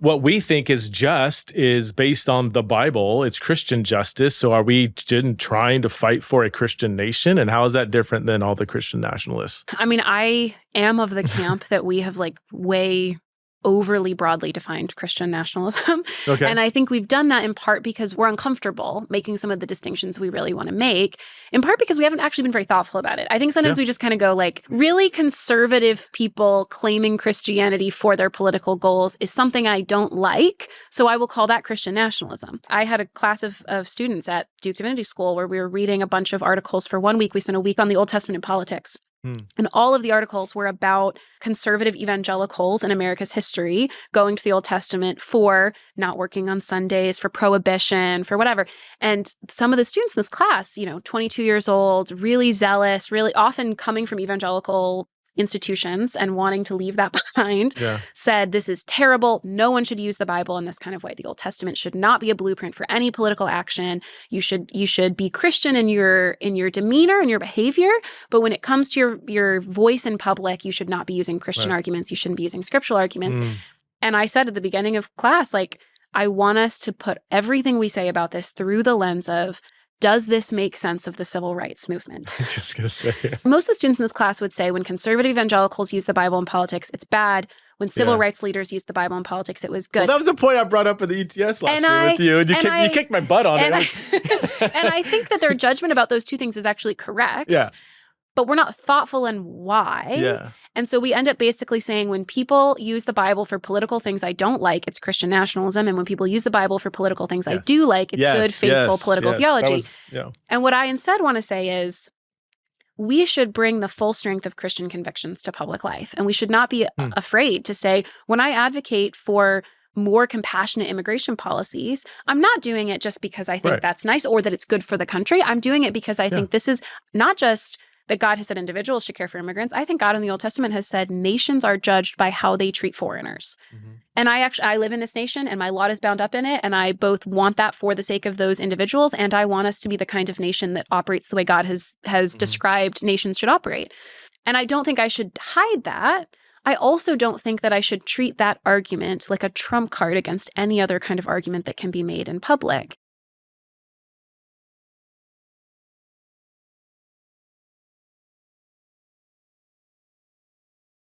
what we think is just is based on the Bible. It's Christian justice. So are we trying to fight for a Christian nation? And how is that different than all the Christian nationalists? I mean, I am of the camp that we have like way overly broadly defined Christian nationalism. Okay. And I think we've done that in part because we're uncomfortable making some of the distinctions we really want to make, in part because we haven't actually been very thoughtful about it. I think sometimes we just kind of go like, really conservative people claiming Christianity for their political goals is something I don't like, so I will call that Christian nationalism. I had a class of students at Duke Divinity School where we were reading a bunch of articles for 1 week. We spent a week on the Old Testament in politics. And all of the articles were about conservative evangelicals in America's history going to the Old Testament for not working on Sundays, for prohibition, for whatever. And some of the students in this class, 22 years old, really zealous, really often coming from evangelical institutions and wanting to leave that behind, said this is terrible. No one should use the Bible in this kind of way. The Old Testament should not be a blueprint for any political action. You should be Christian in your demeanor and your behavior, but when it comes to your voice in public, you should not be using Christian arguments. You shouldn't be using scriptural arguments. And I said at the beginning of class, like, I want us to put everything we say about this through the lens of, does this make sense of the civil rights movement? I was just going to say. Most of the students in this class would say when conservative evangelicals use the Bible in politics, it's bad. When civil rights leaders used the Bible in politics, it was good. Well, that was a point I brought up at the ETS last year with you. And you kicked my butt on it. And I think that their judgment about those two things is actually correct. Yeah. But we're not thoughtful in why. Yeah. And so we end up basically saying when people use the Bible for political things I don't like, it's Christian nationalism. And when people use the Bible for political things I do like, it's good, faithful political theology. And what I instead want to say is we should bring the full strength of Christian convictions to public life. And we should not be afraid to say, when I advocate for more compassionate immigration policies, I'm not doing it just because I think that's nice or that it's good for the country. I'm doing it because I think this is not just that God has said individuals should care for immigrants. I think God in the Old Testament has said nations are judged by how they treat foreigners. And I live in this nation and my lot is bound up in it. And I both want that for the sake of those individuals. And I want us to be the kind of nation that operates the way God has described nations should operate. And I don't think I should hide that. I also don't think that I should treat that argument like a trump card against any other kind of argument that can be made in public.